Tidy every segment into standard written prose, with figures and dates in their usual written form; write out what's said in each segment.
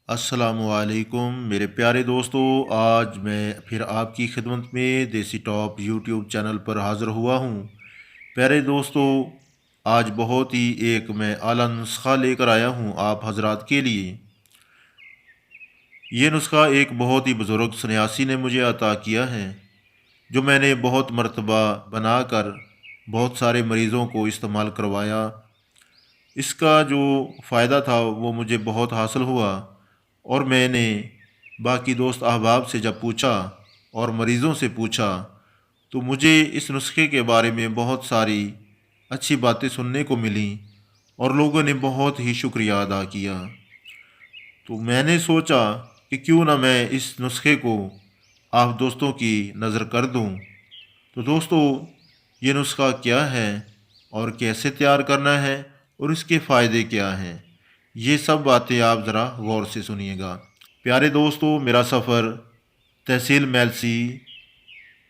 अस्सलामुअलैकुम मेरे प्यारे दोस्तों। आज मैं फिर आपकी खिदमत में देसी टॉप यूट्यूब चैनल पर हाज़िर हुआ हूँ। प्यारे दोस्तों, आज बहुत ही एक मैं आला नुस्खा लेकर आया हूँ आप हजरात के लिए। ये नुस्खा एक बहुत ही बुज़ुर्ग सन्यासी ने मुझे अता किया है, जो मैंने बहुत मरतबा बनाकर बहुत सारे मरीज़ों को इस्तेमाल करवाया। इसका जो फ़ायदा था वो मुझे बहुत हासिल हुआ, और मैंने बाकी दोस्त अहबाब से जब पूछा और मरीज़ों से पूछा तो मुझे इस नुस्खे के बारे में बहुत सारी अच्छी बातें सुनने को मिलीं, और लोगों ने बहुत ही शुक्रिया अदा किया। तो मैंने सोचा कि क्यों ना मैं इस नुस्खे को आप दोस्तों की नज़र कर दूं। तो दोस्तों, ये नुस्खा क्या है और कैसे तैयार करना है और इसके फ़ायदे क्या हैं, ये सब बातें आप ज़रा गौर से सुनिएगा। प्यारे दोस्तों, मेरा सफ़र तहसील मेलसी,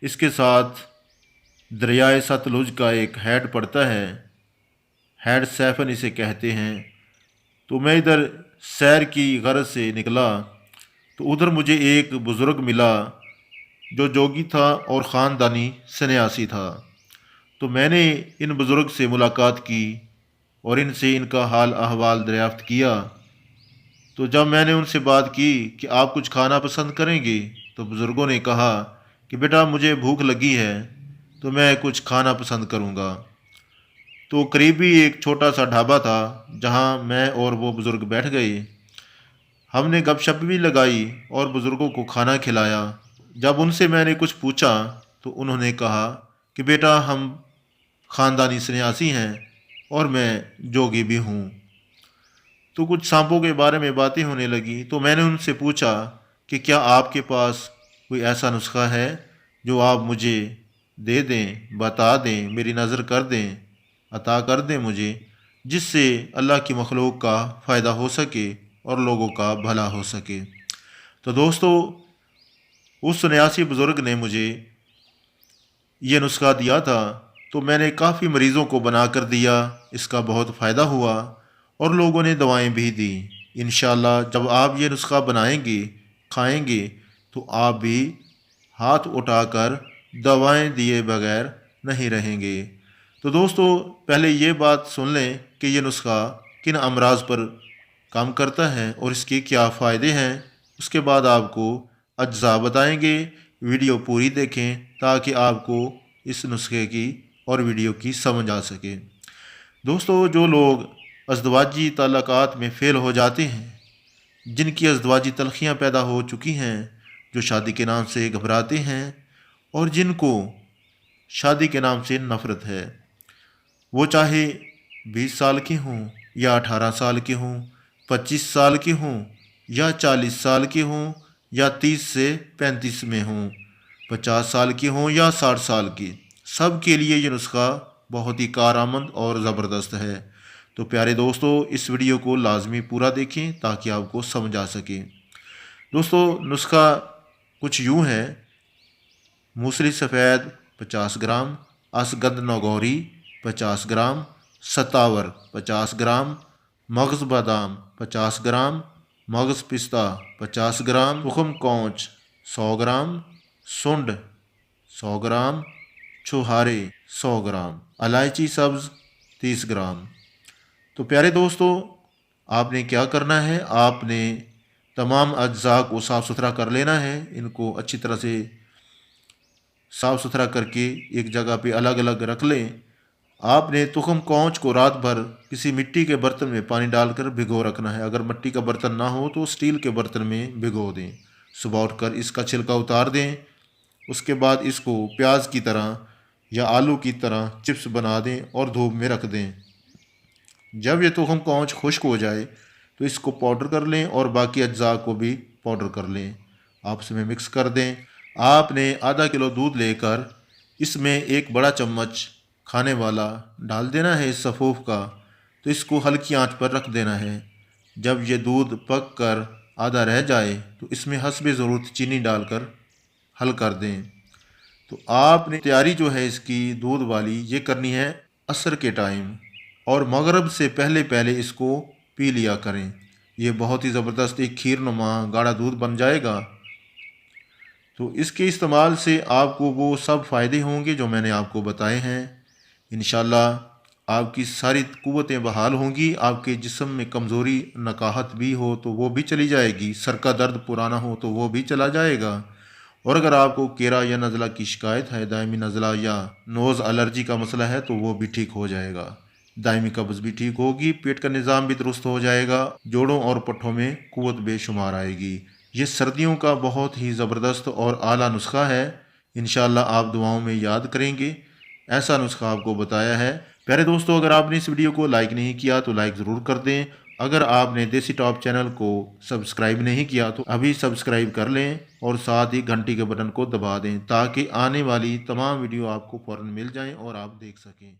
इसके साथ दरियाए सतलुज का एक हेड पड़ता है, हेड सैफन इसे कहते हैं। तो मैं इधर सैर की गरज से निकला तो उधर मुझे एक बुज़ुर्ग मिला जो जोगी था और ख़ानदानी सन्यासी था। तो मैंने इन बुज़ुर्ग से मुलाकात की और इनसे इनका हाल अहवाल दरियाफ़्त किया। तो जब मैंने उनसे बात की कि आप कुछ खाना पसंद करेंगे, तो बुज़ुर्गों ने कहा कि बेटा मुझे भूख लगी है, तो मैं कुछ खाना पसंद करूँगा। तो करीबी एक छोटा सा ढाबा था जहाँ मैं और वो बुज़ुर्ग बैठ गए। हमने गपशप भी लगाई और बुज़ुर्गों को खाना खिलाया। जब उनसे मैंने कुछ पूछा तो उन्होंने कहा कि बेटा हम ख़ानदानी सन्यासी हैं और मैं जोगी भी हूँ। तो कुछ सांपों के बारे में बातें होने लगी। तो मैंने उनसे पूछा कि क्या आपके पास कोई ऐसा नुस्खा है जो आप मुझे दे दें, बता दें, मेरी नज़र कर दें, अता कर दें मुझे, जिससे अल्लाह की मखलूक का फ़ायदा हो सके और लोगों का भला हो सके। तो दोस्तों, उस सन्यासी बुज़ुर्ग ने मुझे ये नुस्खा दिया था, तो मैंने काफ़ी मरीज़ों को बना कर दिया। इसका बहुत फ़ायदा हुआ और लोगों ने दवाएं भी दी। इंशाअल्लाह जब आप ये नुस्खा बनाएंगे, खाएंगे, तो आप भी हाथ उठाकर दवाएं दिए बगैर नहीं रहेंगे। तो दोस्तों, पहले ये बात सुन लें कि ये नुस्खा किन अमराज पर काम करता है और इसके क्या फ़ायदे हैं। उसके बाद आपको अज्जा बताएंगे। वीडियो पूरी देखें ताकि आपको इस नुस्खे की और वीडियो की समझ आ सके। दोस्तों, जो लोग अज़दवाजी ताल्लुकात में फ़ेल हो जाते हैं, जिनकी अज़दवाजी तलखियाँ पैदा हो चुकी हैं, जो शादी के नाम से घबराते हैं और जिनको शादी के नाम से नफ़रत है, वो चाहे 20 साल के हों या 18 साल के हों, 25 साल के हों या 40 साल के हों या 30 से 35 में हों, 50 साल के हों या 60 साल के, सब के लिए ये नुस्खा बहुत ही कारआमद और ज़बरदस्त है। तो प्यारे दोस्तों, इस वीडियो को लाजमी पूरा देखें ताकि आपको समझ आ सके। दोस्तों, नुस्खा कुछ यूँ है: मूसली सफ़ेद 50 ग्राम, असगंध नगौरी 50 ग्राम, सतावर 50 ग्राम, मगज़ बादाम 50 ग्राम, मगज़ पिस्ता 50 ग्राम, तुखम कौच 100 ग्राम, सुंड 100 ग्राम, छुहारे 100 ग्राम, इलायची सब्ज़ 30 ग्राम। तो प्यारे दोस्तों, आपने क्या करना है, आपने तमाम अज्जा को साफ़ सुथरा कर लेना है। इनको अच्छी तरह से साफ़ सुथरा करके एक जगह पे अलग अलग रख लें। आपने तुखम कौच को रात भर किसी मिट्टी के बर्तन में पानी डालकर भिगो रखना है। अगर मिट्टी का बर्तन ना हो तो स्टील के बर्तन में भिगो दें। सुबह उठकर इसका छिलका उतार दें। उसके बाद इसको प्याज की तरह या आलू की तरह चिप्स बना दें और धूप में रख दें। जब ये तुखम कौच खुश्क हो जाए तो इसको पाउडर कर लें और बाकी अज्जा को भी पाउडर कर लें। आपस में मिक्स कर दें। आपने आधा किलो दूध लेकर इसमें एक बड़ा चम्मच खाने वाला डाल देना है इस सफ़ूफ का। तो इसको हल्की आंच पर रख देना है। जब ये दूध पक कर आधा रह जाए तो इसमें हस्बे ज़रूरत चीनी डालकर हल कर दें। तो आपने तैयारी जो है इसकी दूध वाली ये करनी है असर के टाइम, और मगरिब से पहले पहले इसको पी लिया करें। یہ بہت ہی زبردست ایک کھیر نما گاڑھا دودھ بن جائے گا۔ تو اس کے استعمال سے آپ کو وہ سب فائدے ہوں گے جو میں نے آپ کو بتائے ہیں۔ انشاءاللہ آپ کی ساری قوتیں بحال ہوں گی، آپ کے جسم میں کمزوری نکاہت بھی ہو تو وہ بھی چلی جائے گی، سر کا درد پرانا ہو تو وہ بھی چلا جائے گا، اور اگر آپ کو کیرا یا نزلہ کی شکایت ہے، دائمی نزلہ یا نوز الرجی کا مسئلہ ہے تو وہ بھی ٹھیک ہو جائے گا، دائمی قبض بھی ٹھیک ہوگی، پیٹ کا نظام بھی درست ہو جائے گا، جوڑوں اور پٹھوں میں قوت بے شمار آئے گی۔ یہ سردیوں کا بہت ہی زبردست اور اعلیٰ نسخہ ہے، انشاءاللہ آپ دعاؤں میں یاد کریں گے، ایسا نسخہ آپ کو بتایا ہے۔ پیارے دوستو، اگر آپ نے اس ویڈیو کو لائک نہیں کیا تو لائک ضرور کر دیں، اگر آپ نے دیسی ٹاپ چینل کو سبسکرائب نہیں کیا تو ابھی سبسکرائب کر لیں اور ساتھ ہی گھنٹی کے بٹن کو دبا دیں تاکہ آنے والی تمام ویڈیو آپ کو فوراً مل جائیں اور آپ دیکھ سکیں۔